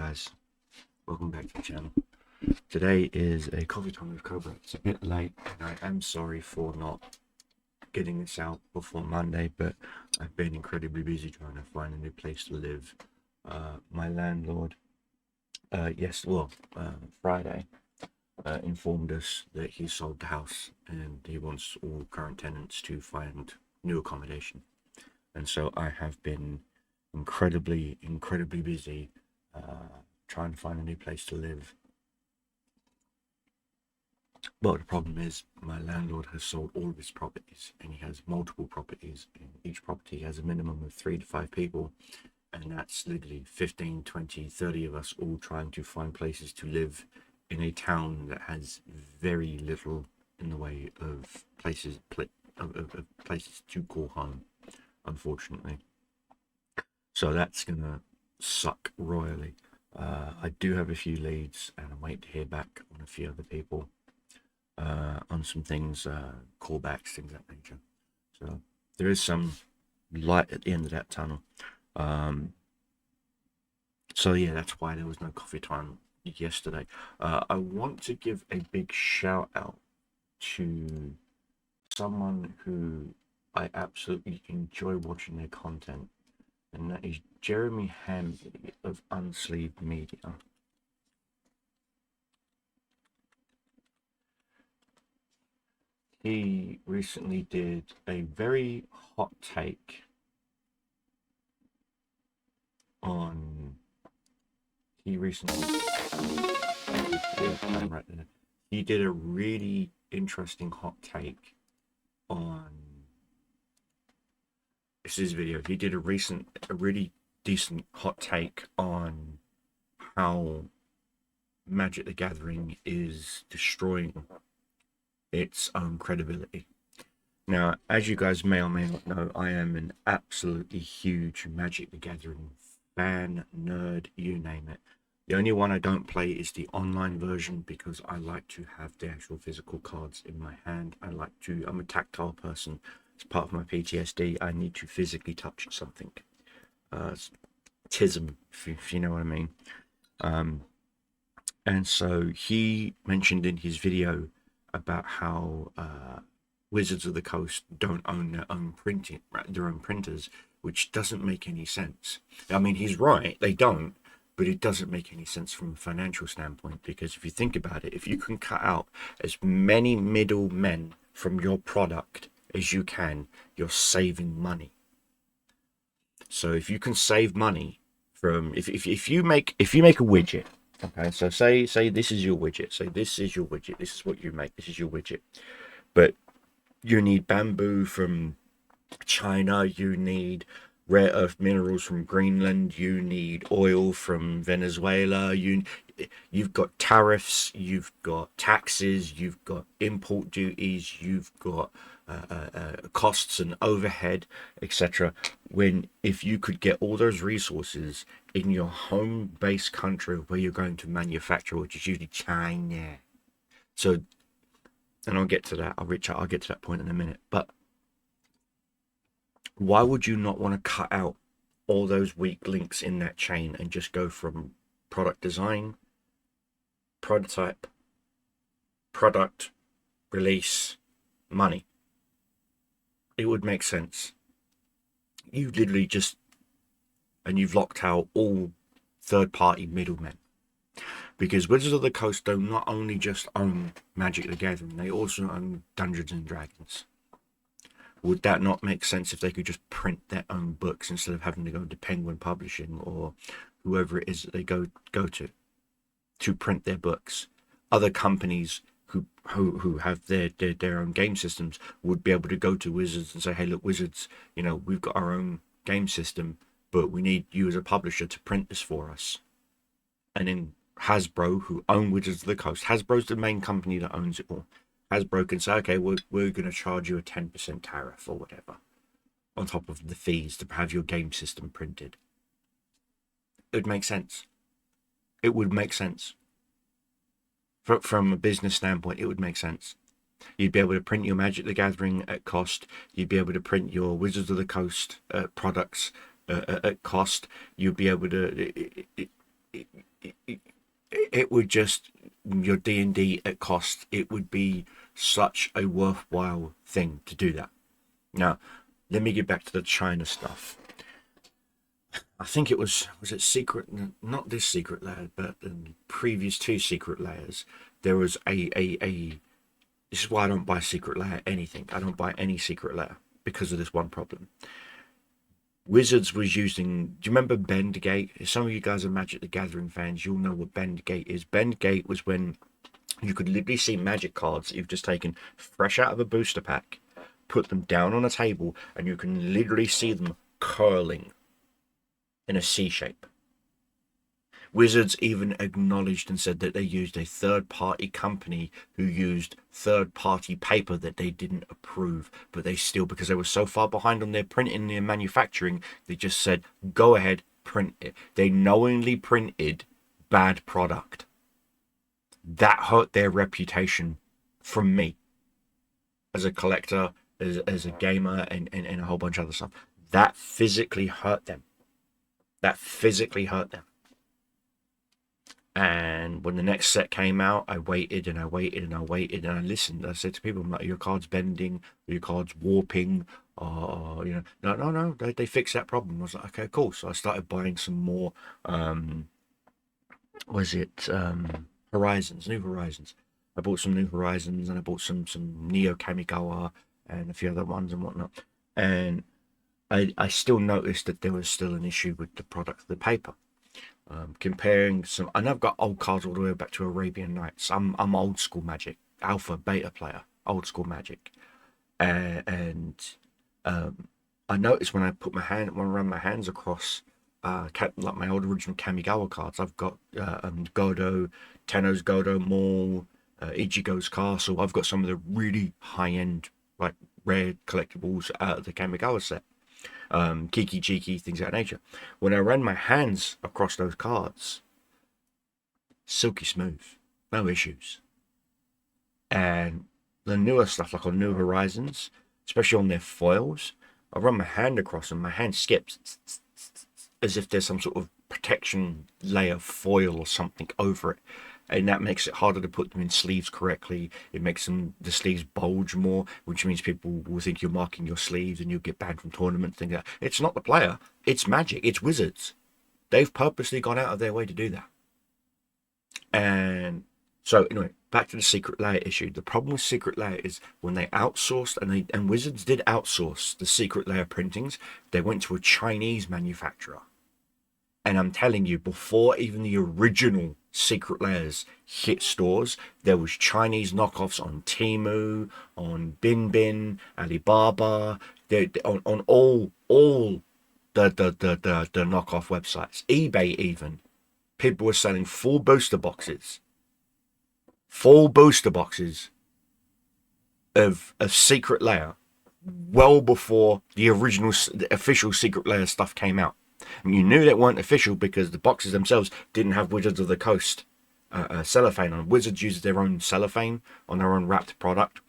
guys, welcome back to the channel. Today is a coffee time with Cobra. It's a bit late and I am sorry for not getting this out before Monday, but I've been incredibly busy trying to find a new place to live. My landlord Friday informed us that he sold the house and he wants all current tenants to find new accommodation, and so I have been incredibly busy trying to find a new place to live. But the problem is my landlord has sold all of his properties and he has multiple properties, and each property has a minimum of 3 to 5 people, and that's literally 15, 20, 30 of us all trying to find places to live in a town that has very little in the way of places to call home, unfortunately. So that's gonna suck royally. I do have a few leads and I'm waiting to hear back on a few other people on some things, callbacks, things of that nature. So there is some light at the end of that tunnel. So yeah, that's why there was no coffee time yesterday. I want to give a big shout out to someone who I absolutely enjoy watching their content, and that is Jeremy Hamby of Unsleeved Media. He recently did a very hot take on. He did a really interesting hot take on. This is his video. He did a really decent hot take on how Magic the Gathering is destroying its own credibility. Now, as you guys may or may not know, I am an absolutely huge Magic the Gathering fan, nerd, you name it. The only one I don't play is the online version because I like to have the actual physical cards in my hand. I'm a tactile person. As part of my PTSD, I need to physically touch something. Tism, if you know what I mean. And so he mentioned in his video about how Wizards of the Coast don't own their own printers, which doesn't make any sense. I mean, he's right, they don't, but it doesn't make any sense from a financial standpoint, because if you think about it, if you can cut out as many middlemen from your product as you can, you're saving money. So if you can save money from, if you make a widget, okay, so say this is your widget, this is what you make, this is your widget, but you need bamboo from China, you need rare earth minerals from Greenland, you need oil from Venezuela, you've got tariffs, you've got taxes, you've got import duties, you've got costs and overhead, etc. If you could get all those resources in your home base country where you're going to manufacture, which is usually China. So, and I'll get to that. I'll get to that point in a minute. But why would you not want to cut out all those weak links in that chain and just go from product design, prototype, product, release, money? It would make sense. You literally you've locked out all third-party middlemen, because Wizards of the Coast don't not only just own Magic the Gathering, they also own Dungeons and Dragons. Would that not make sense if they could just print their own books instead of having to go to Penguin Publishing or whoever it is that they go to print their books? Other companies who have their own game systems would be able to go to Wizards and say, hey, look, Wizards, we've got our own game system, but we need you as a publisher to print this for us. And then Hasbro, who own Wizards of the Coast, Hasbro's the main company that owns it all. Hasbro can say, okay, we're going to charge you a 10% tariff or whatever on top of the fees to have your game system printed. It would make sense. It would make sense. From a business standpoint, it would make sense. You'd be able to print your Magic the Gathering at cost. You'd be able to print your Wizards of the Coast products at cost. You'd be able to... it would just, your D&D at cost, it would be such a worthwhile thing to do that. Now, let me get back to the China stuff. I think it was it secret, not this secret layer, but the previous two secret layers. There was a this is why I don't buy secret layer anything. I don't buy any secret layer because of this one problem. Wizards was using, do you remember Bendgate? If some of you guys are Magic the Gathering fans, you'll know what Bendgate is. Bendgate was when you could literally see Magic cards that you've just taken fresh out of a booster pack, put them down on a table, and you can literally see them curling in a C shape. Wizards even acknowledged and said that they used a third-party company who used third-party paper that they didn't approve, but they still, because they were so far behind on their printing and their manufacturing, they just said, go ahead, print it. They knowingly printed bad product. That hurt their reputation from me as a collector, as a gamer, and a whole bunch of other stuff. That physically hurt them. That physically hurt them. And when the next set came out, I waited and I waited and I waited and I listened. I said to people, I'm like, your card's bending, your card's warping, or you know, no, they fixed that problem. I was like, okay, cool. So I started buying some more, Horizons, New Horizons. I bought some New Horizons and I bought some Neo Kamigawa and a few other ones and whatnot. And I still noticed that there was still an issue with the product of the paper. Comparing some, and I've got old cards all the way back to Arabian Nights. I'm old school Magic, alpha, beta player, old school Magic, and I noticed when I run my hands across, like my old original Kamigawa cards, I've got Godo, Tenno's Godo Mall, Ichigo's Castle. I've got some of the really high end, like rare collectibles out of the Kamigawa set. Kiki Jiki, things of that nature. When I ran my hands across those cards, silky smooth, no issues. And the newer stuff, like on New Horizons, especially on their foils, I run my hand across them, my hand skips as if there's some sort of protection layer foil or something over it. And that makes it harder to put them in sleeves correctly. It makes the sleeves bulge more, which means people will think you're marking your sleeves and you'll get banned from tournaments, things like that. It's not the player, it's Magic, it's Wizards. They've purposely gone out of their way to do that. And so anyway, back to the secret layer issue. The problem with secret layer is when they outsourced, and Wizards did outsource the secret layer printings, they went to a Chinese manufacturer. And I'm telling you, before even the original secret layers hit stores, there was Chinese knockoffs on Temu, on Bin, Alibaba, on all the knockoff websites, eBay even. People were selling full booster boxes of secret layer well before the official secret layer stuff came out. And you knew they weren't official because the boxes themselves didn't have Wizards of the Coast cellophane on. Wizards uses their own cellophane on their own wrapped product,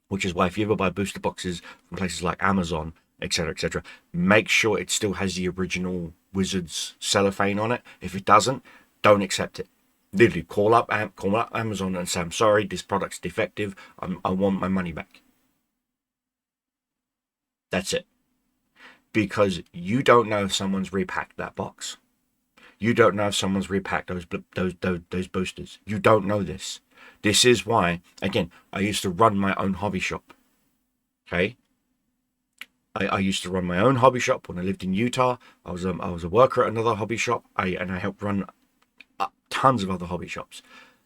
which is why if you ever buy booster boxes from places like Amazon, etc., make sure it still has the original Wizards cellophane on it. If it doesn't, don't accept it. Literally call up Amazon and say, I'm sorry, this product's defective. I want my money back. That's it. Because you don't know if someone's repacked that box. You don't know if someone's repacked those boosters. You don't know this. This is why, again, I used to run my own hobby shop. Okay? I used to run my own hobby shop when I lived in Utah. I was a worker at another hobby shop. And I helped run tons of other hobby shops.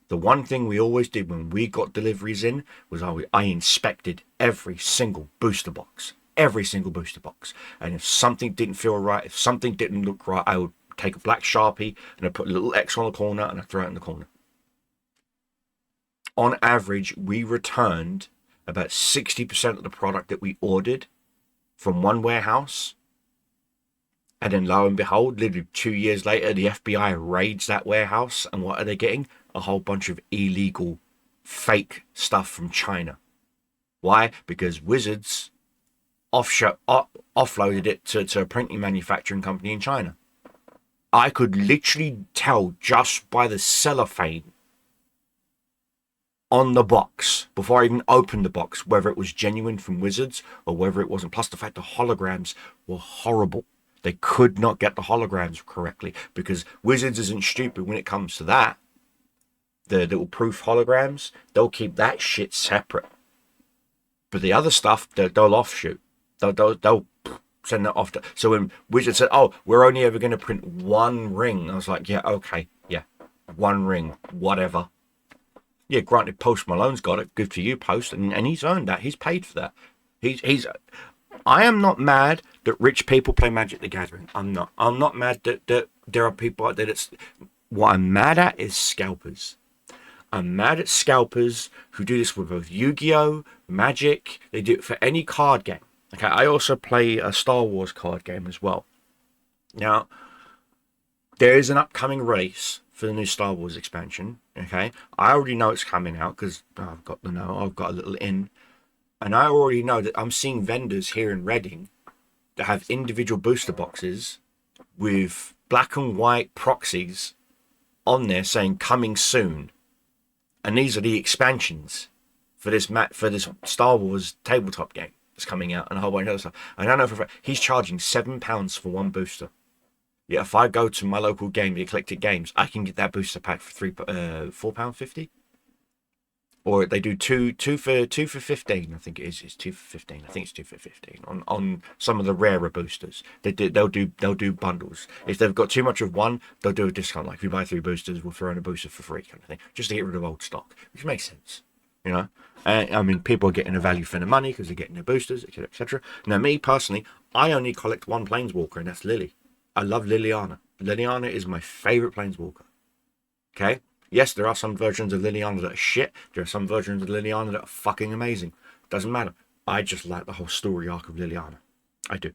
The one thing we always did when we got deliveries in was I inspected every single booster box. Every single booster box. And if something didn't feel right, if something didn't look right, I would take a black Sharpie and I put a little X on the corner and I throw it in the corner. On average, we returned about 60% of the product that we ordered from one warehouse. And then lo and behold, literally 2 years later, the FBI raids that warehouse. And what are they getting? A whole bunch of illegal, fake stuff from China. Why? Because Wizards offloaded it to a printing manufacturing company in China. I could literally tell just by the cellophane on the box before I even opened the box whether it was genuine from Wizards or whether it wasn't. Plus the fact the holograms were horrible. They could not get the holograms correctly because Wizards isn't stupid when it comes to that. The little proof holograms, they'll keep that shit separate. But the other stuff, they'll offshoot. They'll send that off. So when Wizards said, "Oh, we're only ever going to print one ring," I was like, "Yeah, okay, yeah, one ring, whatever." Yeah, granted, Post Malone's got it. Good for you, Post, and he's earned that. He's paid for that. He's. I am not mad that rich people play Magic the Gathering. I'm not. I'm not mad that there are people out there that's. What I'm mad at is scalpers. I'm mad at scalpers who do this with both Yu-Gi-Oh, Magic. They do it for any card game. Okay, I also play a Star Wars card game as well. Now, there is an upcoming release for the new Star Wars expansion. Okay, I already know it's coming out because I've got a little in, and I already know that I'm seeing vendors here in Reading that have individual booster boxes with black and white proxies on there saying coming soon, and these are the expansions for this Star Wars tabletop game that's coming out and a whole bunch of other stuff. And I know for a fact he's charging £7 for one booster. Yeah, if I go to my local game, the Eclectic Games, I can get that booster pack for £4.50. Or they do two for 15. I think it is. It's 2 for 15. I think it's 2 for 15 on some of the rarer boosters. They'll do bundles. If they've got too much of one, they'll do a discount. Like if you buy 3 boosters, we'll throw in a booster for free, kind of thing, just to get rid of old stock, which makes sense. You know, I mean, people are getting a value for their money because they're getting their boosters, etc., etc. Now, me personally, I only collect one Planeswalker, and that's Lily. I love Liliana. Liliana is my favorite Planeswalker. Okay? Yes, there are some versions of Liliana that are shit. There are some versions of Liliana that are fucking amazing. Doesn't matter. I just like the whole story arc of Liliana. I do.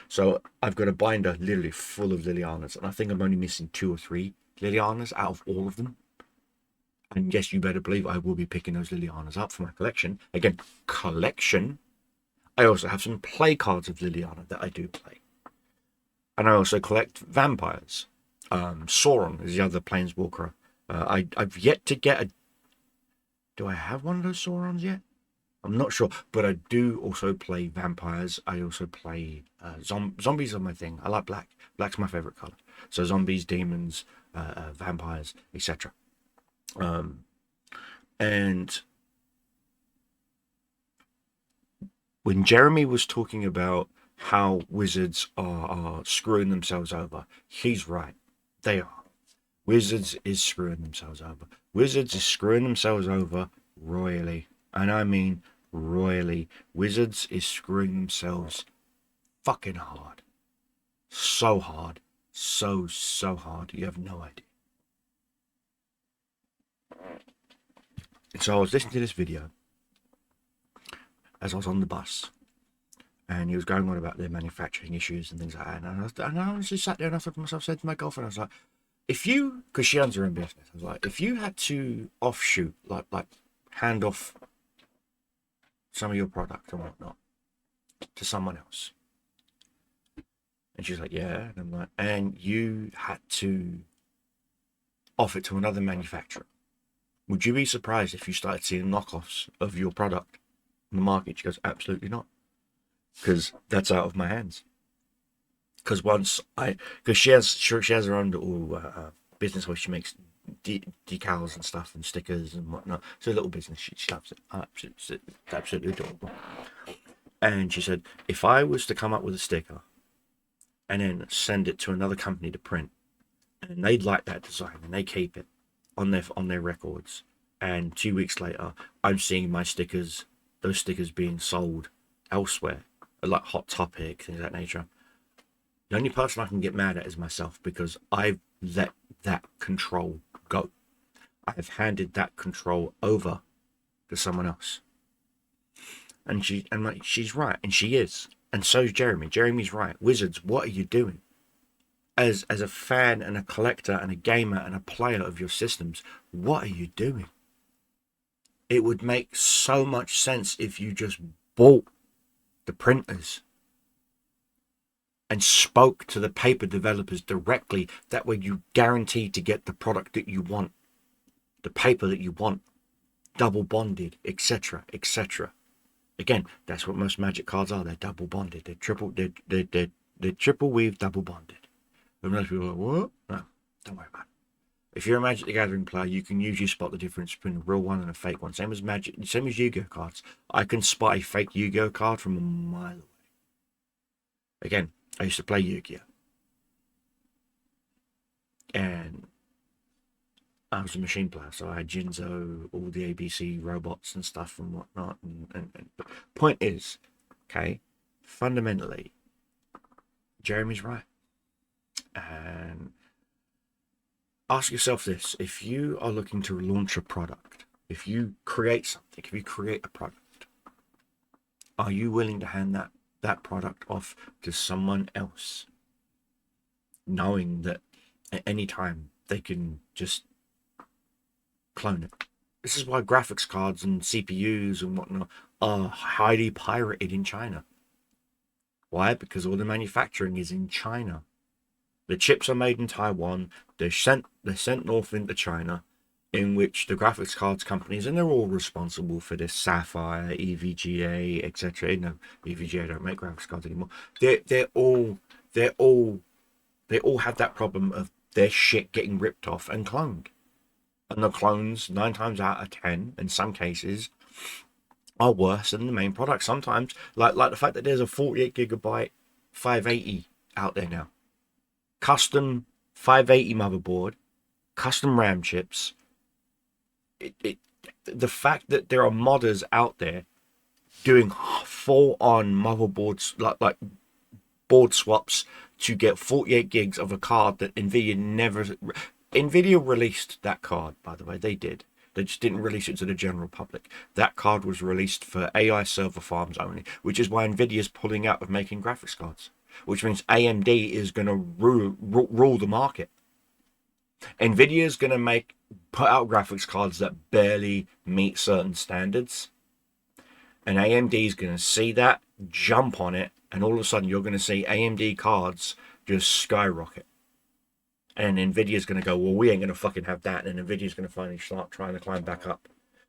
So I've got a binder literally full of Lilianas, and I think I'm only missing 2 or 3 Lilianas out of all of them. And yes, you better believe I will be picking those Lilianas up for my collection. Again, collection. I also have some play cards of Liliana that I do play. And I also collect vampires. Sauron is the other Planeswalker. I've yet to get a... Do I have one of those Saurons yet? I'm not sure. But I do also play vampires. I also play... zombies are my thing. I like black. Black's my favourite colour. So zombies, demons, vampires, etc. And when Jeremy was talking about how Wizards are screwing themselves over, he's right. They are. Wizards is screwing themselves over. Wizards is screwing themselves over royally. And I mean royally. Wizards is screwing themselves fucking hard. So hard. So hard. You have no idea. So I was listening to this video as I was on the bus. And he was going on about their manufacturing issues and things like that. And I just sat there and I thought to myself, said to my girlfriend, I was like, if you, because she owns her own business, I was like, if you had to offshoot, like hand off some of your product and whatnot to someone else. And she's like, yeah. And I'm like, and you had to offer it to another manufacturer. Would you be surprised if you started seeing knockoffs of your product in the market? She goes, absolutely not. Because that's out of my hands. Because she has her own little business where she makes decals and stuff and stickers and whatnot. It's a little business. She loves it. It's absolutely adorable. And she said, if I was to come up with a sticker and then send it to another company to print, and they'd like that design and they keep it on their records, and 2 weeks later, I'm seeing my stickers, those stickers being sold elsewhere, like Hot Topic, things of that nature. The only person I can get mad at is myself because I've let that control go. I have handed that control over to someone else. And she's right, and she is. And so's Jeremy. Jeremy's right. Wizards, what are you doing? As a fan and a collector and a gamer and a player of your systems, what are you doing? It would make so much sense if you just bought the printers and spoke to the paper developers directly. That way you guaranteed to get the product that you want, the paper that you want, double bonded, etc., etc. Again, that's what most magic cards are. They're double bonded. They're triple weave, double bonded. And most people are like, what? No, don't worry about it. If you're a Magic the Gathering player, you can usually spot the difference between a real one and a fake one. Same as Yu-Gi-Oh cards. I can spot a fake Yu-Gi-Oh card from a mile away. Again, I used to play Yu-Gi-Oh, and I was a machine player, so I had Jinzo, all the ABC robots and stuff and whatnot. And point is, okay, fundamentally, Jeremy's right. And ask yourself this: if you are looking to launch a product, if you create something, if you create a product, are you willing to hand that product off to someone else, knowing that at any time they can just clone it? This is why graphics cards and CPUs and whatnot are highly pirated in China. Why? Because all the manufacturing is in China. The chips are made in Taiwan. They're sent north into China, in which the graphics cards companies, and they're all responsible for this, Sapphire, EVGA, etc. No, EVGA don't make graphics cards anymore. They all have that problem of their shit getting ripped off and cloned. And the clones, 9 times out of 10, in some cases, are worse than the main product. Sometimes, like the fact that there's a 48GB 580 out there now. Custom 580 motherboard, custom RAM chips. The fact that there are modders out there doing full-on motherboards, like board swaps to get 48 gigs of a card that Nvidia released that card, by the way. They did. They just didn't release it to the general public. That card was released for AI server farms only, which is why Nvidia's pulling out of making graphics cards, which means AMD is going to rule the market. Nvidia is going to put out graphics cards that barely meet certain standards, and AMD is going to see that, jump on it, and all of a sudden you're going to see AMD cards just skyrocket. And Nvidia's going to go, well, we ain't going to fucking have that. And Nvidia's going to finally start trying to climb back up.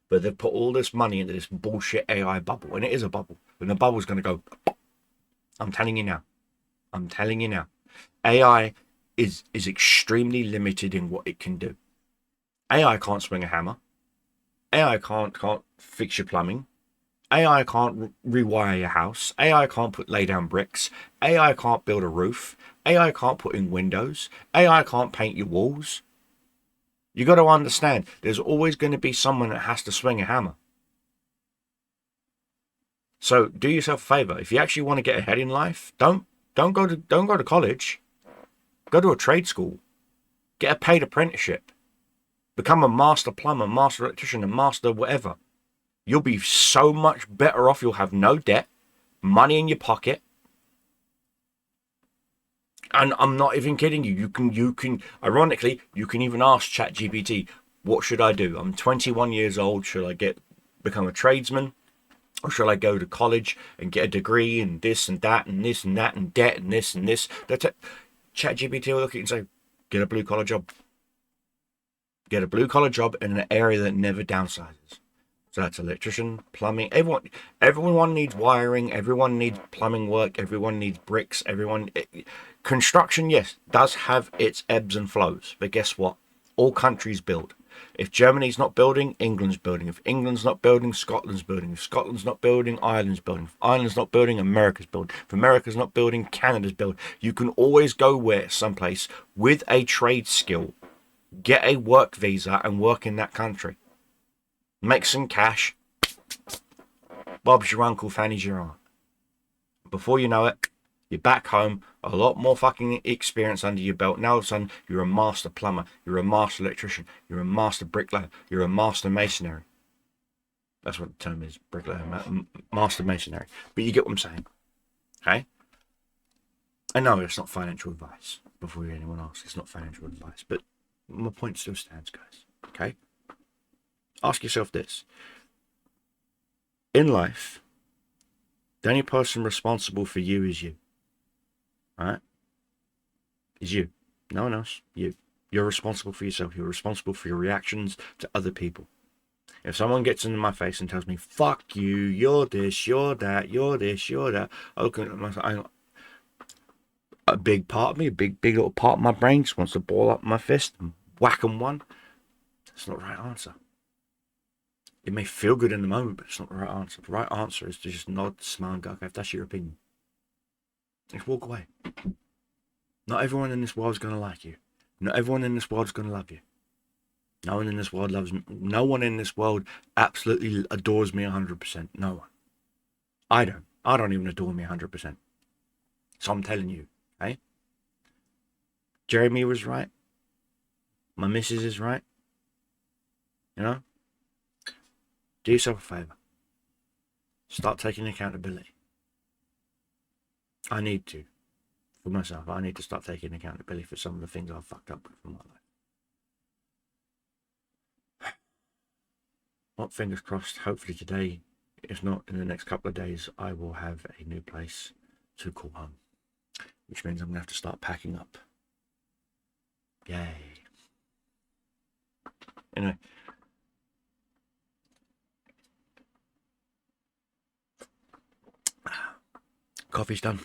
But they've put all this money into this bullshit AI bubble. And it is a bubble. And the bubble's going to go, I'm telling you now. I'm telling you now. AI is extremely limited in what it can do. AI can't swing a hammer. AI can't fix your plumbing. AI can't rewire your house. AI can't lay down bricks. AI can't build a roof. AI can't put in windows. AI can't paint your walls. You got to understand, there's always going to be someone that has to swing a hammer. So do yourself a favor. If you actually want to get ahead in life, don't go to college. Go to a trade school. Get a paid apprenticeship. Become a master plumber, master electrician, and master whatever. You'll be so much better off. You'll have no debt, money in your pocket. And I'm not even kidding you. You can, ironically, you can even ask ChatGPT, what should I do? I'm 21 years old. Should I become a tradesman? Or should I go to college and get a degree and this and that and this and that and debt and this and this? ChatGPT will look at you and say, get a blue collar job. Get a blue collar job in an area that never downsizes. So that's electrician, plumbing. Everyone needs wiring. Everyone needs plumbing work. Everyone needs bricks. Construction, yes, does have its ebbs and flows. But guess what? All countries build. If Germany's not building, England's building. If England's not building, Scotland's building. If Scotland's not building, Ireland's building. If Ireland's not building, America's building. If America's not building, Canada's building. You can always go someplace with a trade skill, get a work visa, and work in that country. Make some cash. Bob's your uncle, Fanny's your aunt. Before you know it, you're back home, a lot more fucking experience under your belt. Now all of a sudden, you're a master plumber, you're a master electrician, you're a master bricklayer, you're a master masonry. That's what the term is, bricklayer, master masonry. But you get what I'm saying, okay? I know it's not financial advice. Before anyone asks, it's not financial advice. But my point still stands, guys, okay? Ask yourself this. In life, the only person responsible for you is you. right, is you. No one else. You. You're responsible for yourself. You're responsible for your reactions to other people. If someone gets into my face and tells me, fuck you, you're this, you're that, you're this, you're that, I look at myself, a big part of me, a big little part of my brain just wants to ball up my fist and whack them one. That's not the right answer. It may feel good in the moment, but it's not the right answer. The right answer is to just nod, smile, and go, okay, if that's your opinion, just walk away. Not everyone in this world is going to like you. Not everyone in this world is going to love you. No one in this world loves me. No one in this world absolutely adores me 100%. No one. I don't. I don't even adore me 100%. So I'm telling you, eh? Jeremy was right. My missus is right. You know? Do yourself a favour. Start taking accountability. I need to. For myself, I need to start taking accountability for some of the things I've fucked up with in my life. Well, fingers crossed, hopefully today, if not in the next couple of days, I will have a new place to call home. Which means I'm going to have to start packing up. Yay. Anyway. Coffee's done.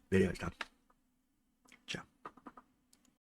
Video's done.